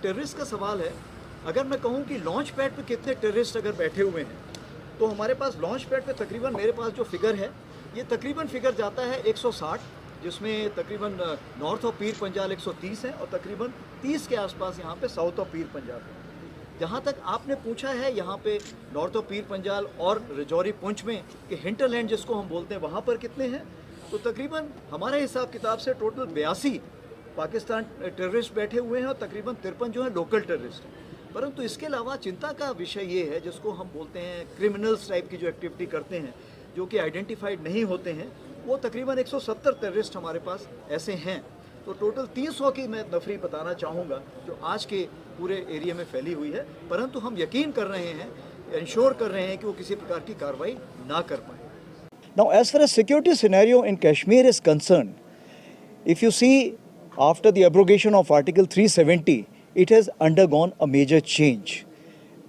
Terrorist का सवाल है, अगर मैं कहूँ कि लॉन्च पैड पे कितने टेररिस्ट अगर बैठे हुए हैं, तो हमारे पास लॉन्च पैड पे तकरीबन, मेरे पास जो फिगर है, ये तकरीबन फिगर जाता है 160, जिसमें तकरीबन नॉर्थ ऑफ पीर पंजाल 130 है और तकरीबन 30 के आसपास यहाँ पे साउथ ऑफ पीर पंजाल है। जहाँ तक आपने पूछा है यहाँ पे नॉर्थ ऑफ पीर पंजाल और रजौरी पुंछ में कि हिंटरलैंड जिसको हम बोलते हैं, वहाँ पर कितने हैं, तो तकरीबन हमारे हिसाब किताब से टोटल 82 पाकिस्तान टेररिस्ट बैठे हुए हैं और तकरीबन 53 जो है लोकल टेररिस्ट हैं। परंतु इसके अलावा चिंता का विषय ये है, जिसको हम बोलते हैं क्रिमिनल्स टाइप की जो एक्टिविटी करते हैं, जो कि आइडेंटिफाइड नहीं होते हैं, वो तकरीबन 170 टेररिस्ट हमारे पास ऐसे हैं। तो टोटल 300 की मैं नफरी बताना चाहूँगा जो आज के पूरे एरिया में फैली हुई है, परंतु हम यकीन कर रहे हैं, इंश्योर कर रहे हैं कि वो किसी प्रकार की कार्रवाई ना कर पाए। Now, as far as security scenario in Kashmir is concerned, if you see after the abrogation of Article 370, it has undergone a major change,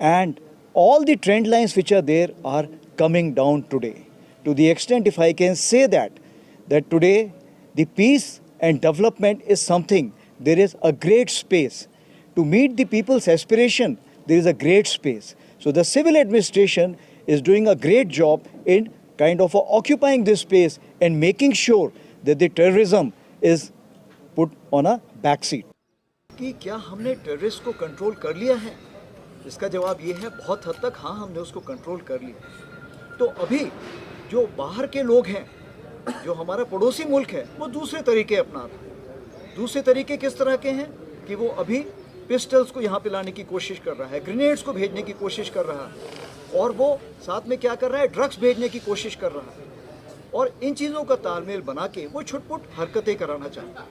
and all the trend lines which are there are coming down today. To the extent, if I can say that today the peace and development is something, there is a great space. To meet the people's aspiration, there is a great space. So the civil administration is doing a great job in kind of occupying this space and making sure that the terrorism is put on a back seat. कि क्या हमने terrorist को control कर लिया है? इसका जवाब ये है, बहुत हद तक हाँ, हमने उसको कंट्रोल कर लिया। तो अभी जो बाहर के लोग हैं, जो हमारा पड़ोसी मुल्क है, वो दूसरे तरीके अपना रहा है। दूसरे तरीके किस तरह के हैं कि वो अभी पिस्टल्स को यहाँ पे लाने की कोशिश कर रहा है, ग्रेनेड्स को भेजने की कोशिश कर रहा है, और वो साथ में क्या कर रहा है, ड्रग्स भेजने की कोशिश कर रहा है। और इन चीज़ों का तालमेल बना के वो छुटपुट हरकतें कराना चाहता है।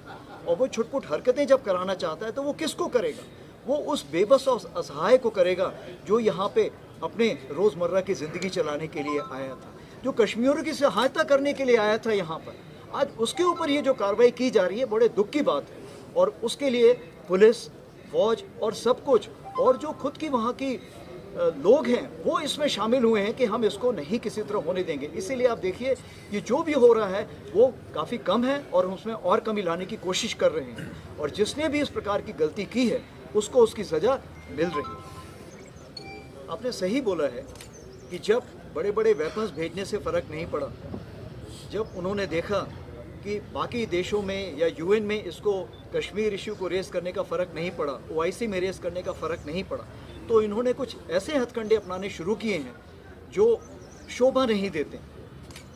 और वो छुटपुट हरकतें जब कराना चाहता है तो वो किसको करेगा? वो उस बेबस और असहाय को करेगा जो यहाँ पे अपने रोज़मर्रा की ज़िंदगी चलाने के लिए आया था, जो कश्मीरियों की सहायता करने के लिए आया था यहाँ पर। आज उसके ऊपर ये जो कार्रवाई की जा रही है, बड़े दुख की बात है। और उसके लिए पुलिस, फौज और सब कुछ, और जो खुद की वहाँ की लोग हैं, वो इसमें शामिल हुए हैं कि हम इसको नहीं किसी तरह होने देंगे। इसीलिए आप देखिए, ये जो भी हो रहा है वो काफ़ी कम है और उसमें और कमी लाने की कोशिश कर रहे हैं। और जिसने भी इस प्रकार की गलती की है उसको उसकी सज़ा मिल रही है। आपने सही बोला है कि जब बड़े बड़े वेपन्स भेजने से फ़र्क नहीं पड़ा, जब उन्होंने देखा कि बाकी देशों में या यूएन में इसको कश्मीर इशू को रेस करने का फ़र्क नहीं पड़ा, ओआईसी में रेस करने का फ़र्क नहीं पड़ा, तो इन्होंने कुछ ऐसे हथकंडे अपनाने शुरू किए हैं जो शोभा नहीं देते।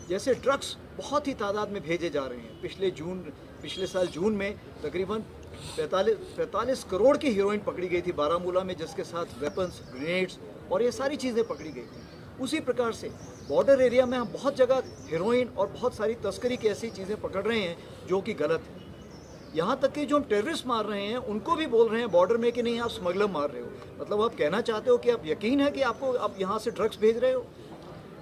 जैसे ड्रग्स बहुत ही तादाद में भेजे जा रहे हैं। पिछले साल जून में तकरीबन 45 करोड़ की हीरोइन पकड़ी गई थी बारामूला में, जिसके साथ वेपन्स, ग्रेनेड्स और ये सारी चीज़ें पकड़ी गई थी। उसी प्रकार से बॉर्डर एरिया में हम बहुत जगह हीरोइन और बहुत सारी तस्करी की ऐसी चीज़ें पकड़ रहे हैं जो कि गलत है। यहाँ तक कि जो हम टेररिस्ट मार रहे हैं उनको भी बोल रहे हैं बॉर्डर में कि नहीं, आप स्मगलर मार रहे हो। मतलब आप कहना चाहते हो कि आप यकीन है कि आप यहाँ से ड्रग्स भेज रहे हो।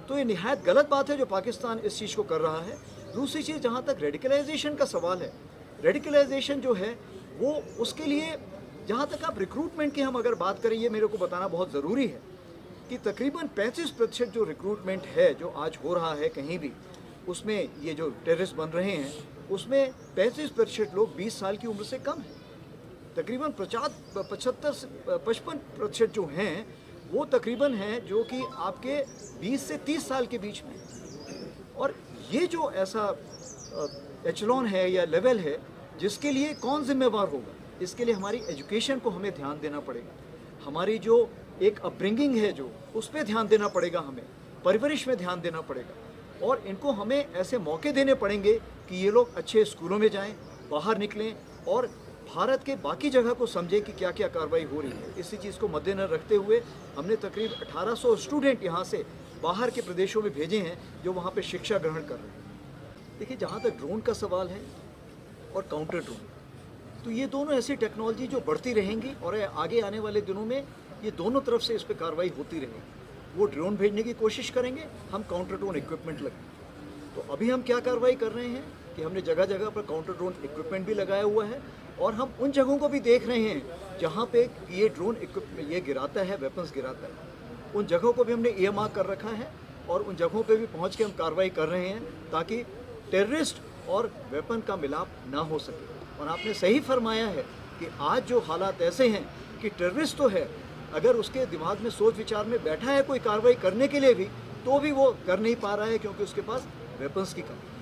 तो ये निहायत गलत बात है जो पाकिस्तान इस चीज़ को कर रहा है। दूसरी चीज़, जहाँ तक रेडिकलाइजेशन का सवाल है, रेडिकलाइजेशन जो है वो उसके लिए, जहाँ तक आप रिक्रूटमेंट की हम अगर बात करें, ये मेरे को बताना बहुत ज़रूरी है कि तकरीबन 35% जो रिक्रूटमेंट है जो आज हो रहा है कहीं भी, उसमें ये जो टेररिस्ट बन रहे हैं उसमें 35% लोग 20 साल की उम्र से कम हैं। तकरीबन 55% जो हैं वो तकरीबन हैं जो कि आपके 20 से 30 साल के बीच में। और ये जो ऐसा एचलॉन है या लेवल है, जिसके लिए कौन जिम्मेवार होगा? इसके लिए हमारी एजुकेशन को हमें ध्यान देना पड़ेगा, हमारी जो एक अपब्रिंगिंग है जो, उस पर ध्यान देना पड़ेगा, हमें परवरिश में ध्यान देना पड़ेगा। और इनको हमें ऐसे मौके देने पड़ेंगे कि ये लोग अच्छे स्कूलों में जाएं, बाहर निकलें और भारत के बाकी जगह को समझें कि क्या क्या कार्रवाई हो रही है। इसी चीज़ को मद्देनजर रखते हुए हमने तकरीब 1800 स्टूडेंट यहाँ से बाहर के प्रदेशों में भेजे हैं जो वहाँ पे शिक्षा ग्रहण कर रहे हैं। देखिए, जहाँ तक ड्रोन का सवाल है और काउंटर ड्रोन, तो ये दोनों ऐसी टेक्नोलॉजी जो बढ़ती रहेंगी और आगे आने वाले दिनों में ये दोनों तरफ से इस पर कार्रवाई होती रहेगी। वो ड्रोन भेजने की कोशिश करेंगे, हम काउंटर ड्रोन इक्विपमेंट लगाएंगे। तो अभी हम क्या कार्रवाई कर रहे हैं कि हमने जगह जगह पर काउंटर ड्रोन इक्विपमेंट भी लगाया हुआ है, और हम उन जगहों को भी देख रहे हैं जहाँ पे ये ड्रोन इक्विपमेंट ये गिराता है, वेपन्स गिराता है। उन जगहों को भी हमने ईएमआर कर रखा है और उन जगहों पे भी पहुँच के हम कार्रवाई कर रहे हैं ताकि टेररिस्ट और वेपन का मिलाप ना हो सके। और आपने सही फरमाया है कि आज जो हालात ऐसे हैं कि टेररिस्ट तो है, अगर उसके दिमाग में सोच विचार में बैठा है कोई कार्रवाई करने के लिए भी, तो भी वो कर नहीं पा रहा है क्योंकि उसके पास वेपन्स की कमी है।